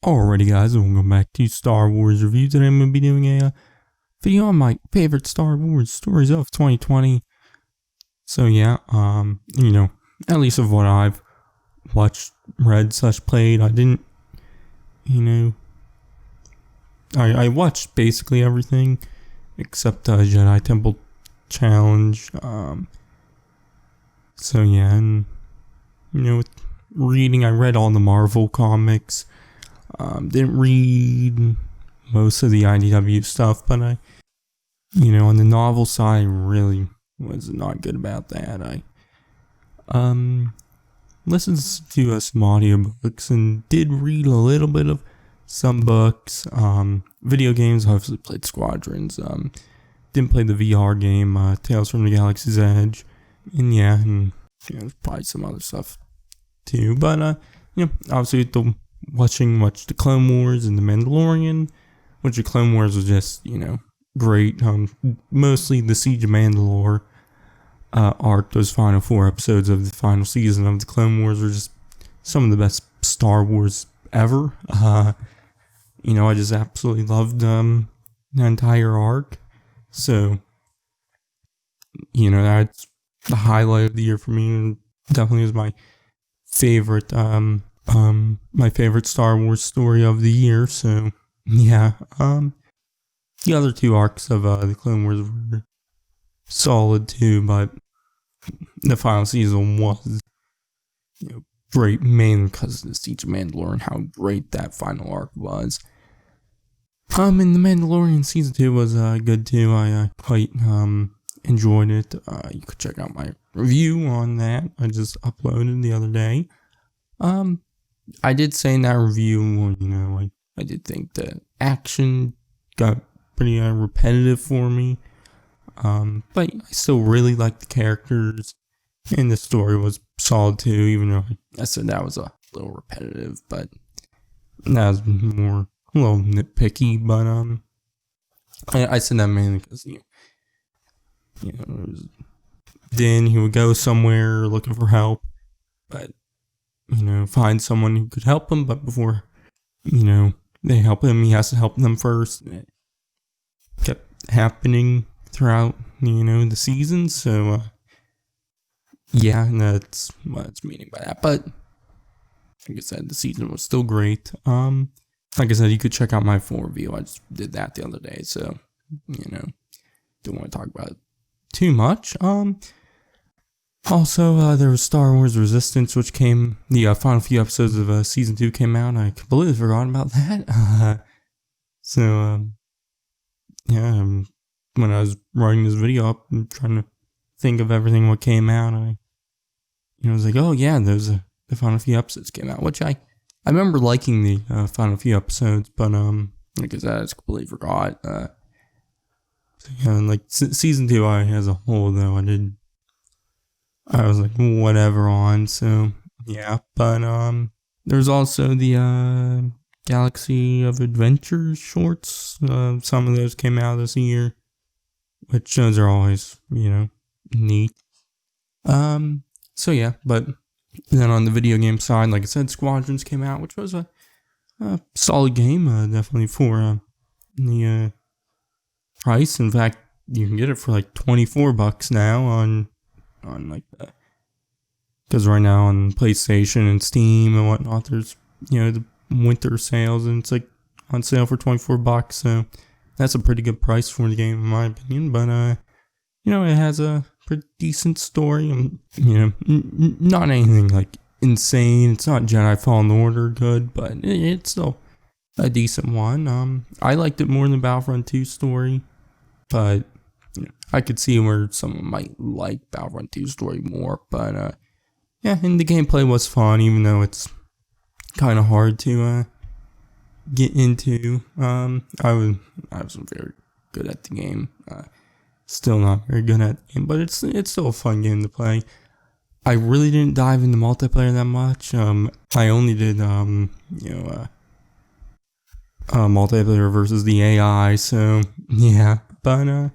Alrighty guys, welcome back to Star Wars Review. Today I'm going to be doing a video on my favorite Star Wars stories of 2020. So yeah, at least of what I've watched, read, / played, I didn't, I watched basically everything except Jedi Temple Challenge. So yeah, and with reading, I read all the Marvel comics. Didn't read most of the IDW stuff, but I, on the novel side, really was not good about that. I, listened to some audiobooks and did read a little bit of some books. Video games, obviously played Squadrons. Didn't play the VR game, Tales from the Galaxy's Edge. And there's probably some other stuff too. But, obviously watched the Clone Wars and the Mandalorian, which the Clone Wars was just, great. Mostly the Siege of Mandalore arc, those final 4 episodes of the final season of the Clone Wars are just some of the best Star Wars ever. I just absolutely loved the entire arc. So, that's the highlight of the year for me, and definitely was my favorite my favorite Star Wars story of the year. So yeah, the other 2 arcs of the Clone Wars were solid too, but the final season was great, mainly because of the Siege of Mandalore and how great that final arc was. And the Mandalorian season 2 was good too. I quite enjoyed it. You could check out my review on that. I just uploaded the other day. I did say in that review, I did think the action got pretty repetitive for me. But I still really liked the characters, and the story was solid too, even though I said that was a little repetitive, but that was more a little nitpicky. But I said that mainly because then he would go somewhere looking for help, but find someone who could help him, but before, they help him, he has to help them first. It kept happening throughout, the season, so, yeah, and that's what it's meaning by that, but, like I said, the season was still great. Like I said, you could check out my full review. I just did that the other day, so, don't want to talk about it too much. Also, there was Star Wars Resistance, which came, the final few episodes of Season 2 came out. I completely forgot about that. When I was writing this video up and trying to think of everything what came out, I was like, oh yeah, those the final few episodes came out, which I remember liking the final few episodes, but like I said, I just completely forgot. Season 2 as a whole, though, I was like, whatever on, so, yeah, but, there's also the, Galaxy of Adventures shorts. Some of those came out this year, which those are always, neat. So yeah, but then on the video game side, like I said, Squadrons came out, which was a solid game, definitely for, the, price. In fact, you can get it for like $24 now on like that, because right now on PlayStation and Steam and whatnot, there's the winter sales, and it's like on sale for $24, so that's a pretty good price for the game in my opinion. But it has a pretty decent story, and not anything like insane. It's not Jedi Fallen Order good, but it's still a decent one. I liked it more than Battlefront 2 story, but I could see where someone might like Battlefront 2 story more, but yeah, and the gameplay was fun, even though it's kind of hard to get into. I wasn't very good at the game. Still not very good at the game, but it's still a fun game to play. I really didn't dive into multiplayer that much. I only did multiplayer versus the AI, so yeah, but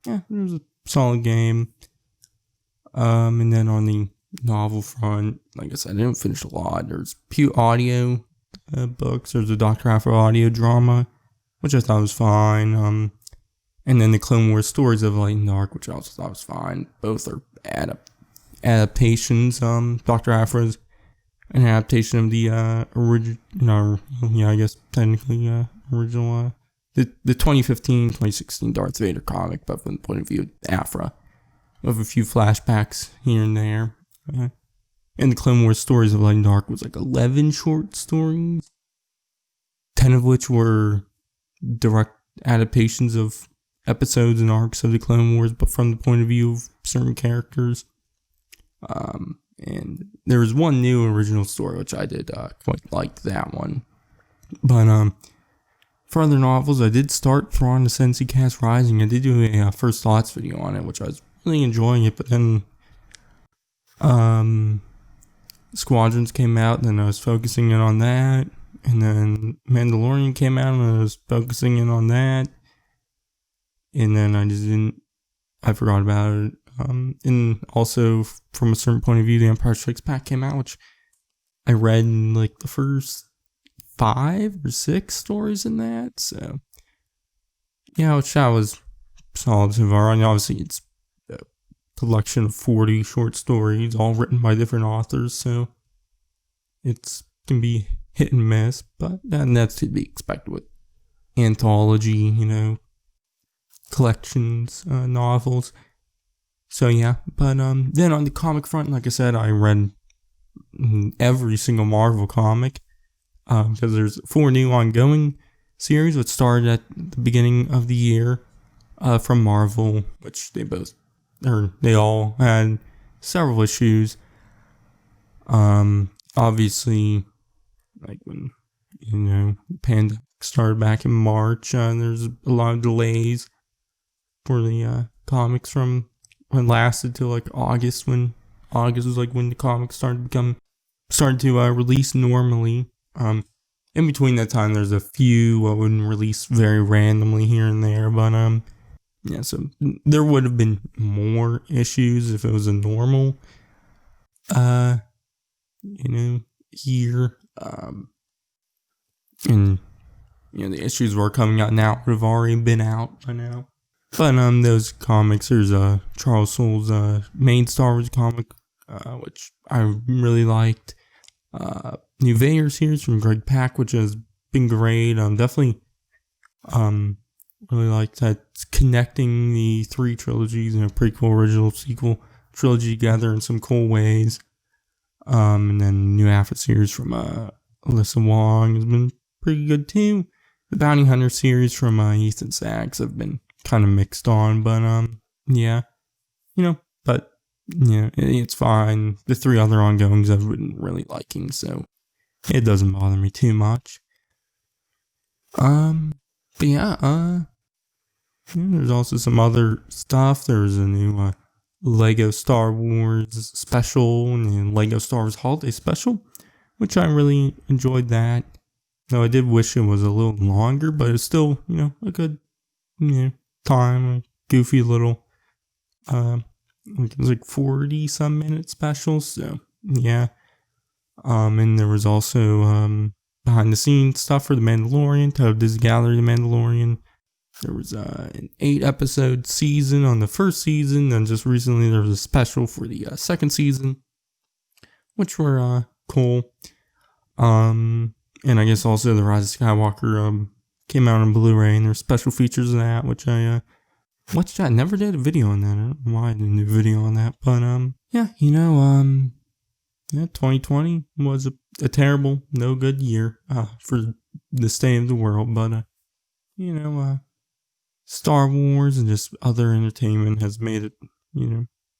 yeah, it was a solid game. And then on the novel front, like I said, I didn't finish a lot. There's few audio books. There's a Dr. Aphra audio drama, which I thought was fine. And then the Clone Wars Stories of Light and Dark, which I also thought was fine. Both are adaptations. Dr. Aphra's an adaptation of the original, I guess technically original, the 2015-2016 Darth Vader comic, but from the point of view of Aphra, with a few flashbacks here and there. And the Clone Wars Stories of Light and Dark was like 11 short stories, 10 of which were direct adaptations of episodes and arcs of the Clone Wars, but from the point of view of certain characters. And there was one new original story, which I did quite like that one. But for other novels, I did start Thrawn the Sensi Cast Rising. I did do a first thoughts video on it, which I was really enjoying it, but then Squadrons came out, and then I was focusing in on that. And then Mandalorian came out, and I was focusing in on that. And then I forgot about it. And also, from a certain point of view, The Empire Strikes Back came out, which I read in like the first 5 or 6 stories in that. So, yeah, which that was solid so far. And obviously, it's a collection of 40 short stories, all written by different authors. So, it can be hit and miss, but that's to be expected with anthology, collections, novels. So yeah, but then on the comic front, like I said, I read every single Marvel comic, because there's 4 new ongoing series which started at the beginning of the year from Marvel, which they all had several issues. Obviously, like when the pandemic started back in March, there's a lot of delays for the comics from when it lasted till like August, when August was like when the comics started to release normally. In between that time, there's a few I wouldn't release very randomly here and there, but yeah, so there would have been more issues if it was a normal year, and the issues were coming out now would have already been out by now. But those comics, there's Charles Soule's main Star Wars comic, which I really liked. New Vader series from Greg Pak, which has been great. Definitely really liked that it's connecting the 3 trilogies, prequel, original, sequel trilogy together in some cool ways. And then New Alpha series from Alyssa Wong has been pretty good too. The Bounty Hunter series from Ethan Sachs have been kind of mixed on, but yeah, it's fine. The 3 other ongoings I've been really liking, so it doesn't bother me too much. But yeah, there's also some other stuff. There's a new Lego Star Wars special and Lego Star Wars Holiday special, which I really enjoyed that. Though I did wish it was a little longer, but it's still, a good, time, a goofy little, it was like 40 some minute special, so yeah. And there was also behind the scenes stuff for The Mandalorian, titled Disney Gallery The Mandalorian. There was an 8 episode season on the first season, and just recently there was a special for the second season, which were cool. And I guess also The Rise of Skywalker came out on Blu-ray, and there's special features of that, which I watched. I never did a video on that. I don't know why I didn't do a video on that, but yeah, 2020 was a terrible, no good year for the state of the world, but Star Wars and just other entertainment has made it,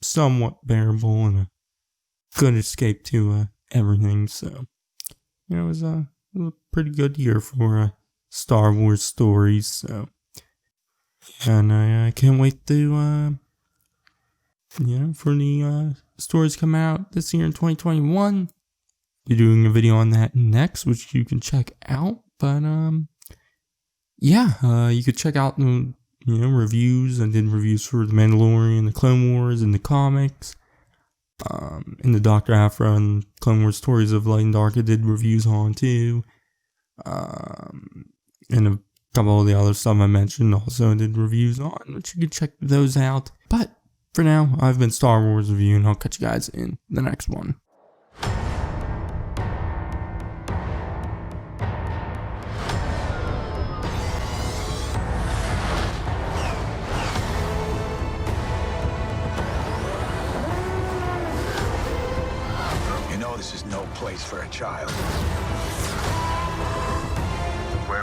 somewhat bearable and a good escape to everything. So, it was a pretty good year for Star Wars stories. So, and I can't wait to, for the stories come out this year in 2021. Be doing a video on that next, which you can check out. But you could check out the reviews. I did reviews for The Mandalorian, The Clone Wars, and the comics. And the Dr. Aphra and Clone Wars Stories of Light and Dark I did reviews on too. And a couple of the other stuff I mentioned also did reviews on, which you can check those out. But for now, I've been Star Wars Review, and I'll catch you guys in the next one. You know this is no place for a child.